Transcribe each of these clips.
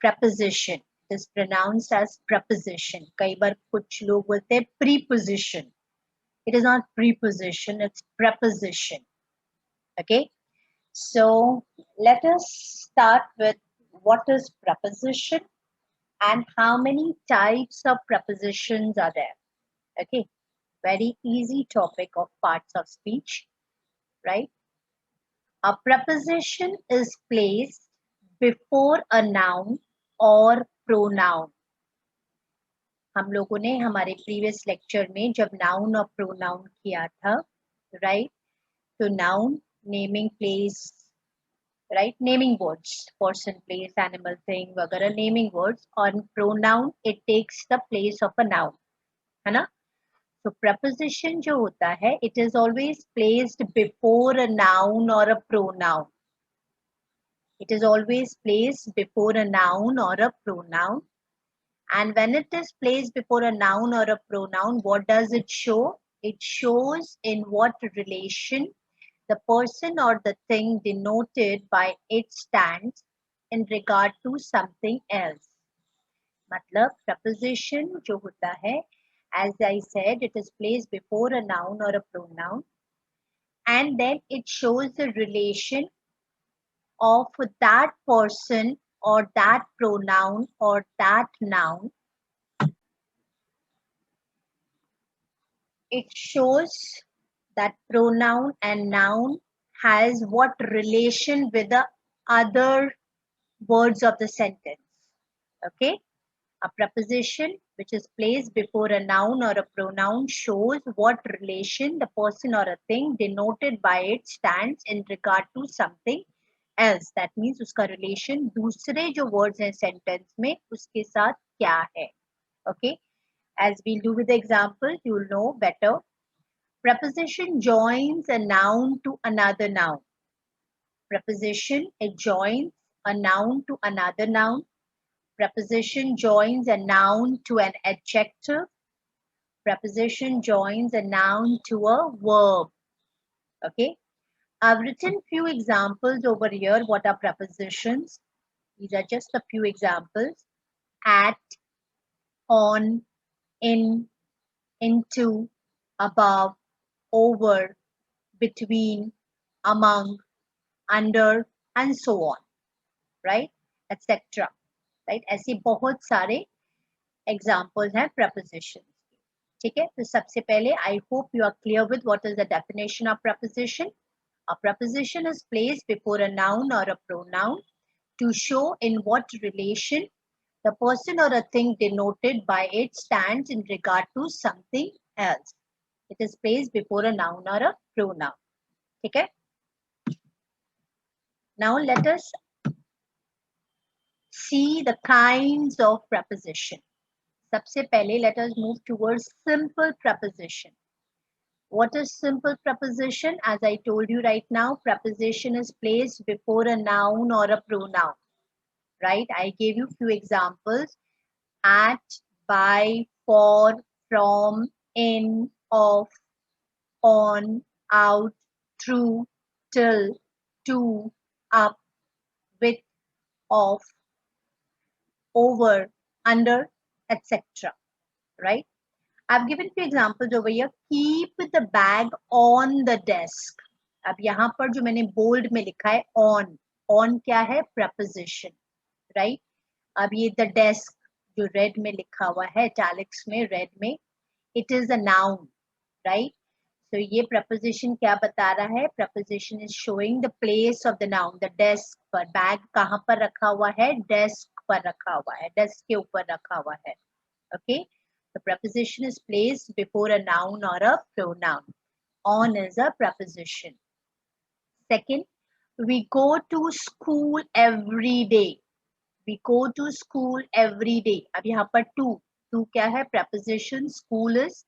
preposition. It is pronounced as preposition. कई बार कुछ लोग बोलते हैं preposition. It is not preposition, it's preposition. Okay, so let us start with what is preposition and how many types of prepositions are there. Okay, very easy topic of parts of speech, right? A preposition is placed before a noun or pronoun. हम लोगों ने हमारे previous lecture में जब noun और pronoun किया था, right? तो noun naming place, right, naming words, person, place, animal, thing वगैरह नेमिंग वर्ड्स, और pronoun it takes the place of a noun, है ना? तो preposition जो होता है, it is always placed before a noun or a pronoun. It is always placed before a noun or a pronoun. And when it is placed before a noun or a pronoun, what does it show? It shows in what relation the person or the thing denoted by it stands in regard to something else. मतलब preposition जो होता है, as I said, it is placed before a noun or a pronoun, and then it shows the relation of that person or that pronoun or that noun. It shows that pronoun and noun has what relation with the other words of the sentence. Okay, a preposition which is placed before a noun or a pronoun shows what relation the person or a thing denoted by it stands in regard to something else. That means uska relation दूसरे जो words हैं sentence में उसके साथ क्या है. Okay, as we'll do with the example, you'll know better. Preposition joins a noun to another noun. Preposition, it joins a noun to another noun. Preposition joins a noun to an adjective. Preposition joins a noun to a verb. Okay. I've written few examples over here. What are prepositions? These are just a few examples. At, on, in, into, above, over, between, among, under, and so on, right, etc. right, ऐसे बहुत सारे examples हैं prepositions. ठीक है, तो सबसे पहले I hope you are clear with what is the definition of preposition. A preposition is placed before a noun or a pronoun to show in what relation the person or a thing denoted by it stands in regard to something else. It is placed before a noun or a pronoun. ठीक है. Now let us see the kinds of preposition. सबसे पहले let us move towards simple preposition. What is simple preposition? As I told you right now, preposition is placed before a noun or a pronoun. Right? I gave you few examples. At, by, for, from, in, of, on, out, through, till, to, up, with, of, over, under, etc. Right? I've given few examples over here. Keep the bag on the desk. अब यहाँ पर जो मैंने bold में लिखा है on क्या है? Preposition, right? अब ये the desk जो red में लिखा हुआ है, italics में, red में, it is a noun, right? So ये preposition क्या बता रहा है? Preposition is showing the place of the noun. The desk पर, bag कहाँ पर रखा हुआ है? Desk पर रखा हुआ है, desk के ऊपर रखा हुआ है. Okay, the preposition is placed before a noun or a pronoun. On is a preposition. Second, we go to school every day. We go to school every day. अब यहाँ पर to क्या है? Preposition. School is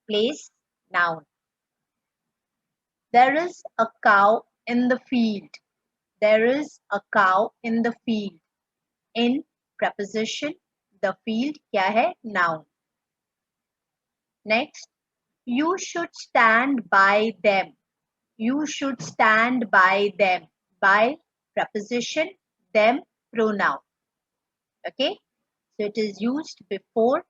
place, noun. There is a cow in the field. There is a cow in the field. In, preposition. The field क्या है? Noun. Next, you should stand by them. You should stand by them. By, preposition. Them, pronoun. Okay, so it is used before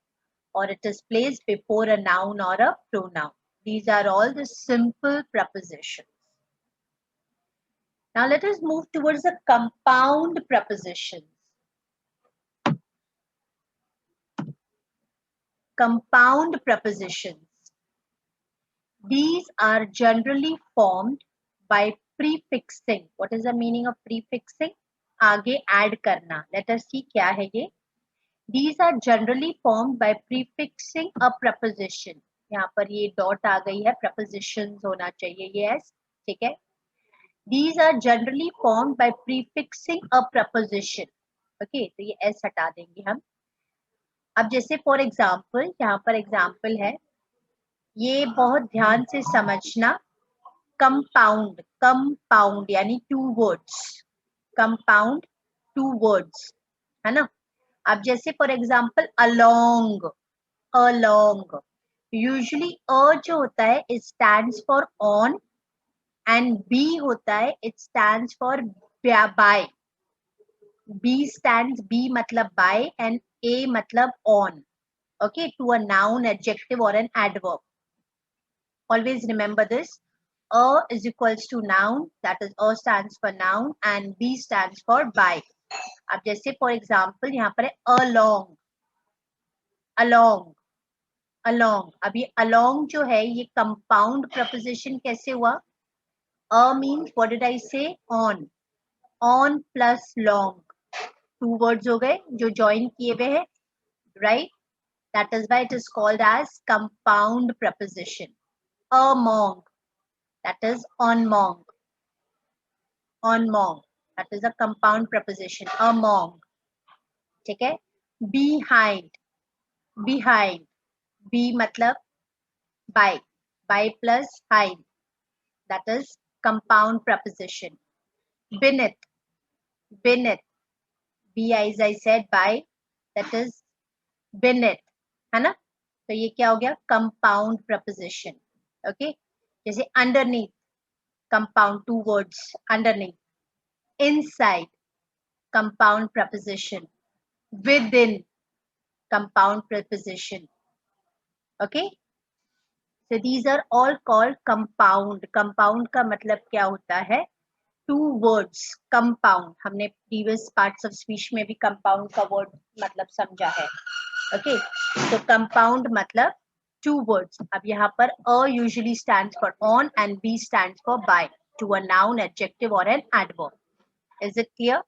or it is placed before a noun or a pronoun. These are all the simple prepositions. Now let us move towards the compound prepositions. Compound prepositions. These are generally formed by prefixing. What is the meaning of prefixing? आगे add करना. Let us see क्या है ये. These are generally formed by prefixing a preposition. यहाँ पर ये dot आ गई है, prepositions होना चाहिए. Yes, ठीक है. These are generally formed by prefixing a preposition. Okay, तो ये s हटा देंगे हम. अब जैसे फॉर एग्जाम्पल, यहाँ पर एग्जाम्पल है, ये बहुत ध्यान से समझना. कंपाउंड, कंपाउंड यानी two words. Compound two words है ना. अब जैसे for example along, along. Usually a जो होता है it stands for on and B होता है it stands for by. B stands, B मतलब बाय एंड ए मतलब on. Okay, to a noun, adjective or an adverb. Always remember this. A is equals to noun, that is A stands for noun and B stands for by. अब जैसे for example यहाँ पर है along, along, along. अब ये along जो है ये compound preposition कैसे हुआ? A means what did I say? On plus long. Two words हो गए जो join किए हुए हैं, right? That is why it is called as compound preposition. Among, that is among, among, that is a compound preposition. Among, ठीक है. Behind, behind, be मतलब by plus hind, that is compound preposition. Beneath, beneath, be as I said by, that is beneath, है ना. तो ये क्या हो गया? Compound preposition. Okay, जैसे underneath, compound, two words, underneath. Inside, compound preposition. Within, compound preposition. Okay, so these are all called compound. Compound का मतलब क्या होता है? Two words, compound. हमने previous parts of speech में भी compound का word मतलब समझा है. Okay, so compound मतलब two words. अब यहाँ पर a usually stands for on and b stands for by to a noun, adjective or an adverb. Is it clear?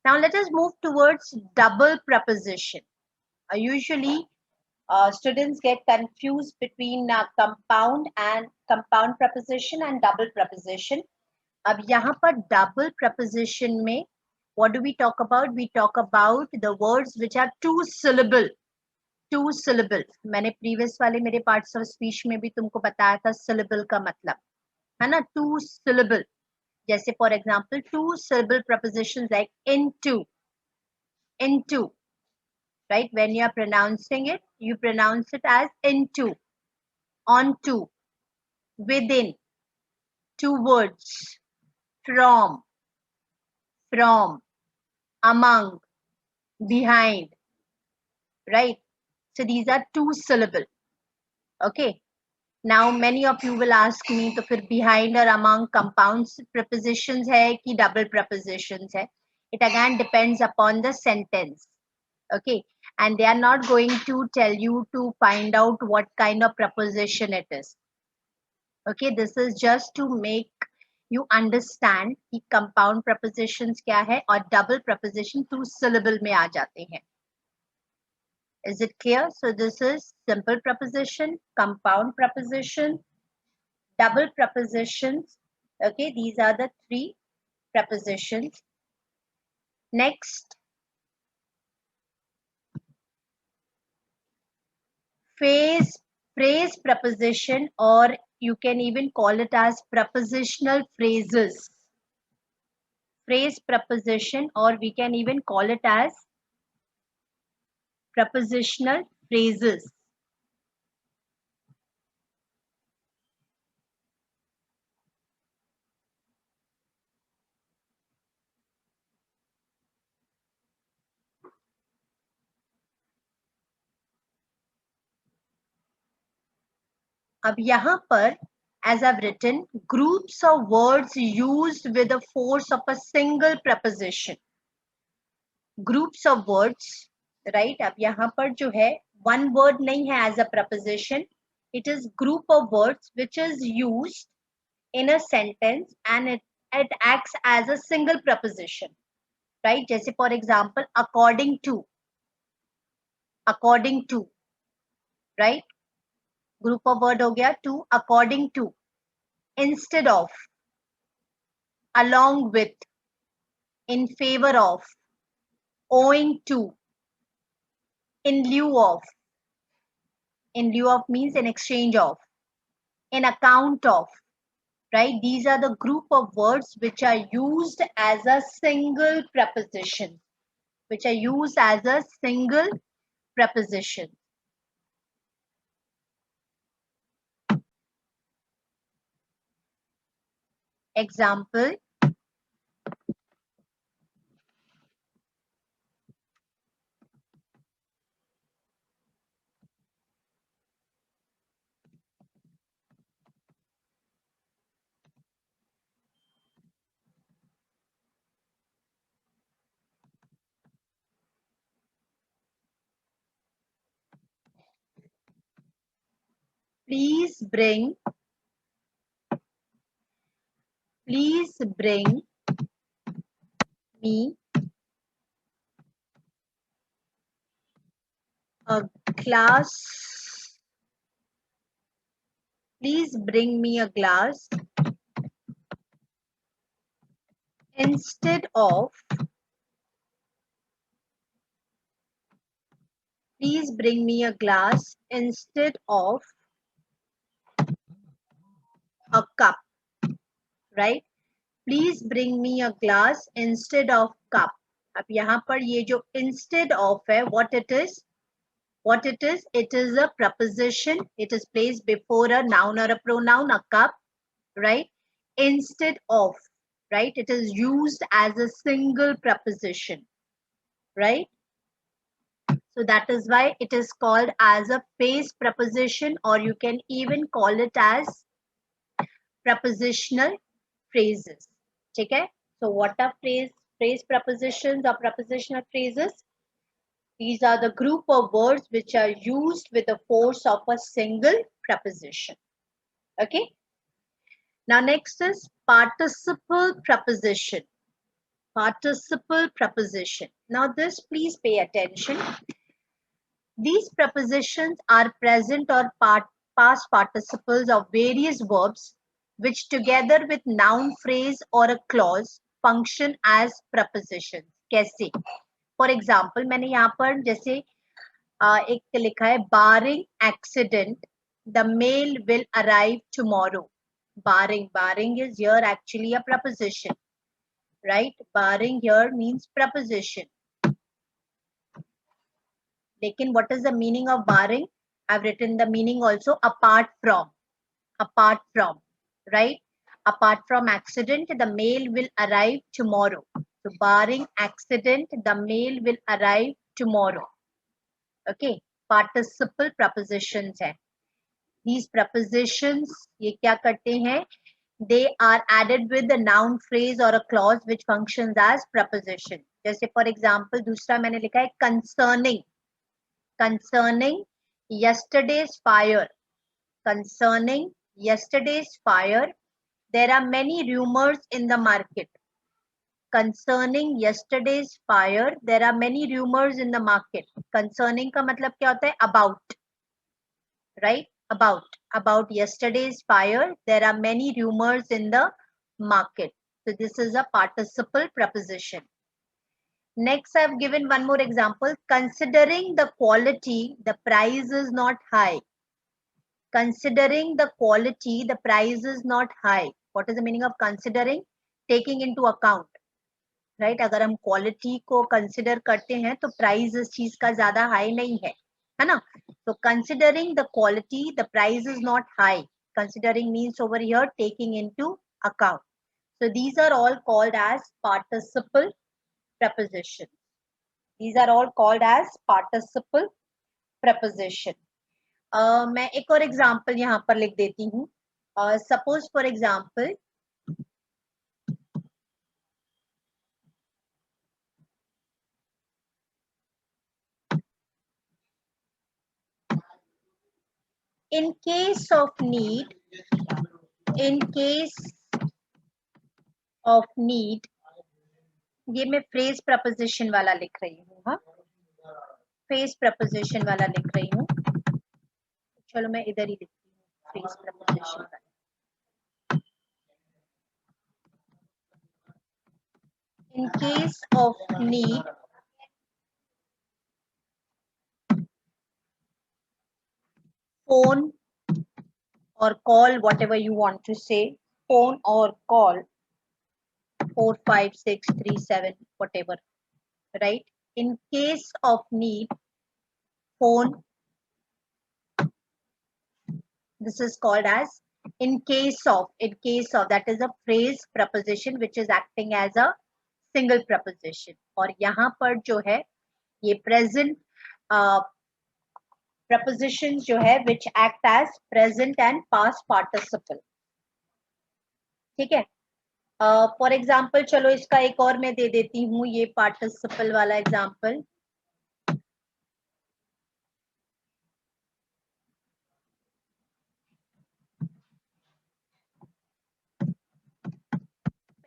Now let us move towards double preposition. Usually students get confused between compound preposition and double preposition. अब यहाँ पर double preposition में what do we talk about? We talk about the words which are two syllable. Two syllable. मैंने previous वाले मेरे parts of speech में भी तुमको बताया था सिलेबल का मतलब, है ना. टू सिलेबल, जैसे for example two syllable prepositions like into, right? When you are pronouncing it, you pronounce it as into, onto, within, towards, from, among, behind, right? So these are two syllable. Okay, now many of you will ask me तो फिर behind और among compound prepositions है कि double prepositions है? It again depends upon the sentence. Okay, and they are not going to tell you to find out what kind of preposition it is. Okay, this is just to make you understand कि compound prepositions क्या है और double preposition two syllable में आ जाते हैं. Is it clear? So this is simple preposition, compound preposition, double prepositions. Okay, these are the three prepositions. Next, phrase preposition, or you can even call it as prepositional phrases. Phrase preposition, or we can even call it as prepositional phrases. अब यहाँ पर as I've written, groups of words used with the force of a single preposition. Groups of words, right? अब यहाँ पर जो है one word नहीं है as a preposition. It is group of words which is used in a sentence and it acts as a single preposition, right? जैसे for example, according to, right? Group of word हो गया to, according to, instead of, along with, in favor of, owing to, in lieu of. In lieu of means in exchange of, in account of, right? These are the group of words which are used as a single preposition, which are used as a single preposition. Example, please bring me a glass. Please bring me a glass instead of. Please bring me a glass instead of a cup, right? Please bring me a glass instead of cup. अब यहाँ पर ये जो instead of है, what it is? It is a preposition. It is placed before a noun or a pronoun, a cup, right? Instead of, right? It is used as a single preposition, right? So that is why it is called as a base preposition, or you can even call it as prepositional phrases. ठीक है? So what are phrase prepositions or prepositional phrases? These are the group of words which are used with the force of a single preposition. Okay. Now next is participle preposition. Participle preposition. Now this, please pay attention. These prepositions are present or past participles of various verbs which together with noun phrase or a clause function as prepositions. कैसे? For example, मैंने यहाँ पर जैसे एक लिखा है barring accident, the mail will arrive tomorrow. Barring is here actually a preposition, right? Barring here means preposition. Lekin what is the meaning of barring? I've written the meaning also, apart from, right? Apart from accident, the mail will arrive tomorrow. So barring accident, the mail will arrive tomorrow. Okay, participle prepositions है. These prepositions ये क्या करते हैं? They are added with the noun phrase or a clause which functions as preposition. जैसे for example दूसरा मैंने लिखा है concerning yesterday's fire. Concerning yesterday's fire, there are many rumors in the market. Concerning yesterday's fire, there are many rumors in the market. Concerning का मतलब क्या होता है? About, right? About yesterday's fire, there are many rumors in the market. So this is a participle preposition. Next, I've given one more example. Considering the quality, the price is not high. Considering the quality, the price is not high. What is the meaning of considering? Taking into account, right? अगर हम quality को consider करते हैं तो price इस चीज का ज्यादा high नहीं है ना? So considering the quality, the price is not high. Considering means over here taking into account. So these are all called as participle prepositions. These are all called as participle preposition. मैं एक और example यहाँ पर लिख देती हूँ. Suppose for example, in case of need, in case of need, ये मैं फ्रेज प्रपोजिशन वाला लिख रही हूँ. हाँ, फ्रेज प्रपोजिशन वाला लिख रही हूँ. चलो मैं इधर ही लिखती हूँ फ्रेज प्रपोजिशन वाला. In case of need, phone or call, whatever you want to say, phone or call 45637, whatever, right? In case of need, phone, this is called as in case of, that is a phrase preposition which is acting as a single preposition. और यहाँ पर जो है ये present prepositions जो है which act as present and past participle. ठीक है. फॉर एग्जाम्पल चलो इसका एक और मैं दे देती हूँ, ये पार्टिसिपल वाला example.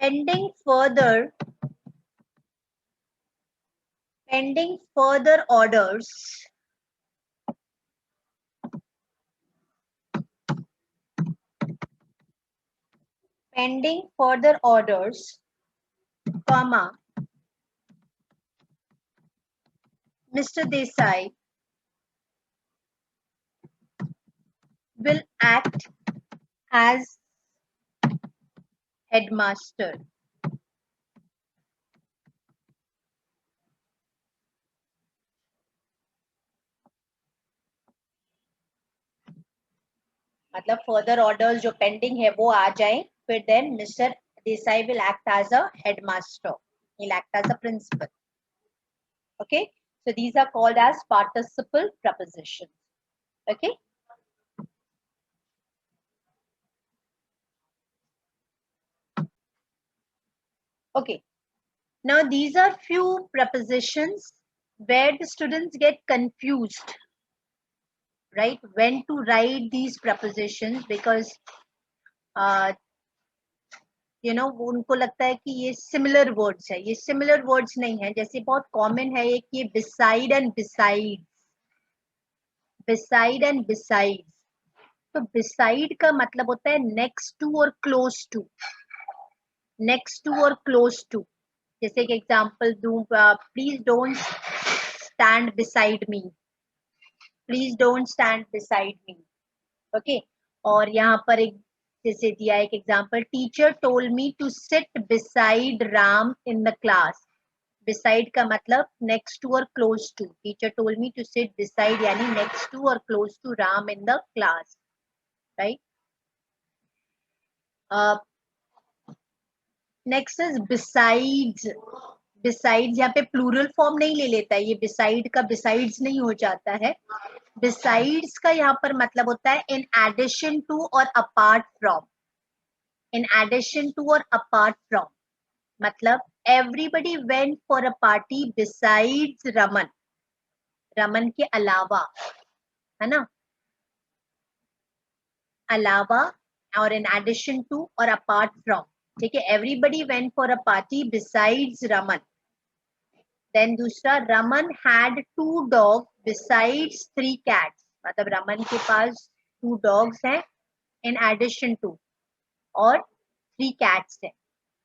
pending further orders, comma, Mr. Desai will act as headmaster. मतलब फर्दर ऑर्डर्स जो पेंडिंग है वो आ जाए, फिर then mister Desai will act as a headmaster, he will act as a principal. Okay, so these are called as participle prepositions. Okay, okay, now these are few prepositions where the students get confused, right, when to write these prepositions, because उनको लगता है कि ये similar words है. ये similar words नहीं है. जैसे बहुत कॉमन है एक ये beside and besides, beside and besides. तो बिसाइड का मतलब होता है नेक्स्ट टू और क्लोज टू, नेक्स्ट टू और क्लोज टू. जैसे कि एग्जांपल दूं, please don't stand beside me, please don't stand beside me. Okay, और यहाँ पर एक जैसे दिया एक example, teacher told me to sit beside Ram in the class. Beside का मतलब नेक्स्ट टू और close to. Teacher told me to sit beside यानी नेक्स्ट टू और close to Ram in the class, right. Next is besides. Besides यहाँ पे plural form नहीं ले लेता है, ये बिसाइड का बिसाइड्स नहीं हो जाता है. बिसाइड्स का यहाँ पर मतलब होता है इन एडिशन टू और apart from. In addition to और अपार्ट फ्रॉम मतलब everybody went for a party besides Raman, Raman के अलावा, है ना, अलावा, और इन एडिशन टू और अपार्ट फ्रॉम. ठीक है, everybody went for a party besides Raman. Then दूसरा, Raman had 2 dog besides 3 cats. मतलब रमन के पास 2 डॉग्स हैं इन एडिशन टू, और 3 कैट्स हैं.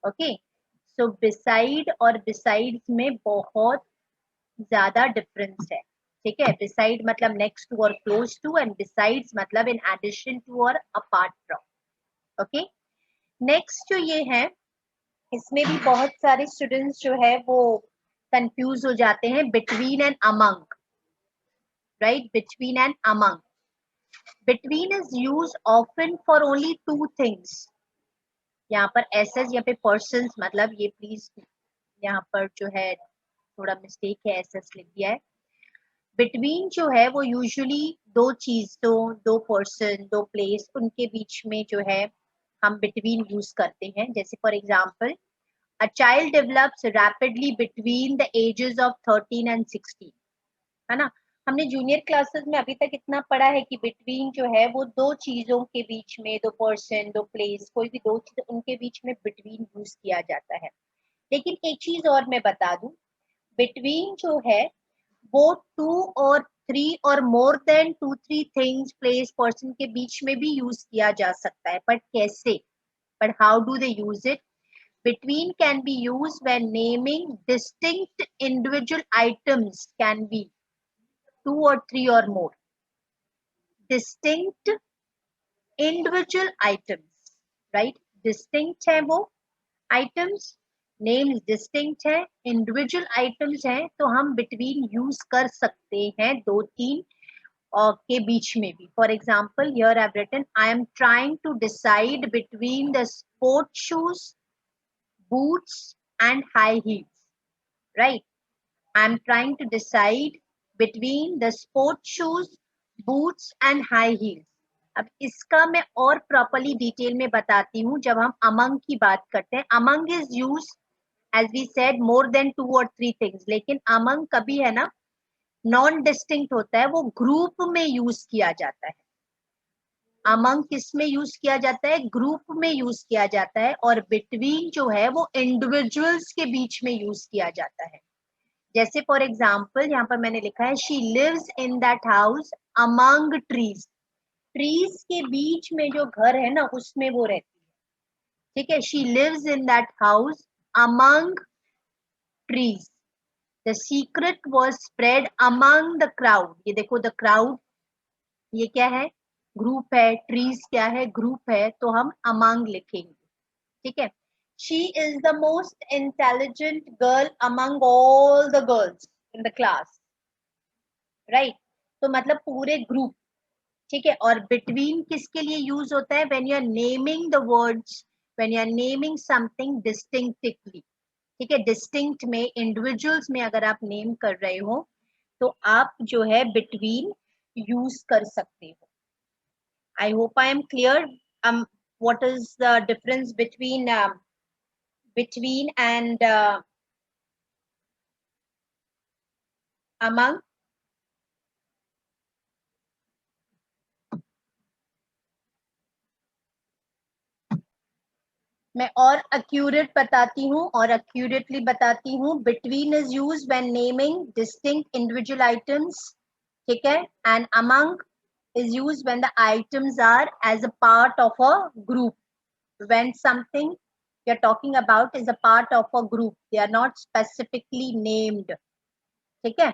ओके, सो बिसाइड और बिसाइड्स में बहुत ज्यादा डिफरेंस है. ठीक है, बिसाइड मतलब नेक्स्ट टू और क्लोज टू, एंड बिसाइड्स मतलब इन एडिशन टू और अपार्ट फ्रॉम. ओके, नेक्स्ट जो ये है, इसमें भी बहुत सारे स्टूडेंट्स जो है वो कंफ्यूज हो जाते हैं. Between and among, right, between and among. Between is use often for only 2 things. यहाँ पर एसएस, यहाँ पे पर्सन्स, मतलब ये प्लीज यहाँ पर जो है थोड़ा मिस्टेक है, एसएस लिख दिया है. बिटवीन जो है वो यूजुअली दो चीजों, दो पर्सन, दो प्लेस, उनके बीच में जो है हम बिटवीन यूज करते हैं. जैसे for example, a child develops rapidly between the ages of 13 and 16, है ना. हमने जूनियर क्लासेस में अभी तक इतना पढ़ा है कि बिटवीन जो है वो दो चीजों के बीच में, दो पर्सन, दो प्लेस, कोई भी दो चीज उनके बीच में बिटवीन यूज किया जाता है. लेकिन एक चीज और मैं बता दूं, बिटवीन जो है वो टू और थ्री और more than two three things, place, person के बीच में भी यूज किया जा सकता है. बट कैसे? But how do they use it? Between can be used when naming distinct individual items, can be two or three or more. Distinct individual items, right? Distinct है वो items, names distinct है, individual items है, तो हम between use कर सकते हैं दो तीन के बीच में भी. For example, here I've written, I am trying to decide between the sport shoes, boots and high heels, right? I'm trying to decide between the sport shoes, boots and high heels. अब इसका मैं और properly detail में बताती हूँ जब हम among की बात करते हैं. among is used as we said more than two or three things, लेकिन among कभी है ना नॉन डिस्टिंक्ट होता है, वो ग्रुप में यूज किया जाता है. among किस में यूज किया जाता है? ग्रुप में यूज किया जाता है. और बिटवीन जो है वो इंडिविजुअल्स के बीच में यूज किया जाता है. जैसे फॉर एग्जाम्पल यहाँ पर मैंने लिखा है, she lives in that house among trees. Trees के बीच में जो घर है ना उसमें वो रहती है. ठीक है, she lives in that house among trees. The secret was spread among the crowd. ये देखो द क्राउड, ये क्या है? ग्रुप है. ट्रीज क्या है? ग्रुप है. तो हम अमंग लिखेंगे. ठीक है. She is the most intelligent girl among all the girls in the class, right? तो मतलब पूरे ग्रुप. ठीक है. और बिटवीन किसके लिए यूज होता है? When you are naming the words, when you are naming something distinctively. ठीक है. डिस्टिंक्ट में, इंडिविजुअल्स में अगर आप नेम कर रहे हो तो आप जो है बिटवीन यूज कर सकते हो. I hope I am clear. What is the difference between between and among? मैं और accurate बताती हूँ और accurately बताती हूँ. Between is used when naming distinct individual items. ठीक है. And among is used when the items are as a part of a group. When something you're talking about is a part of a group, they are not specifically named. ठीक है.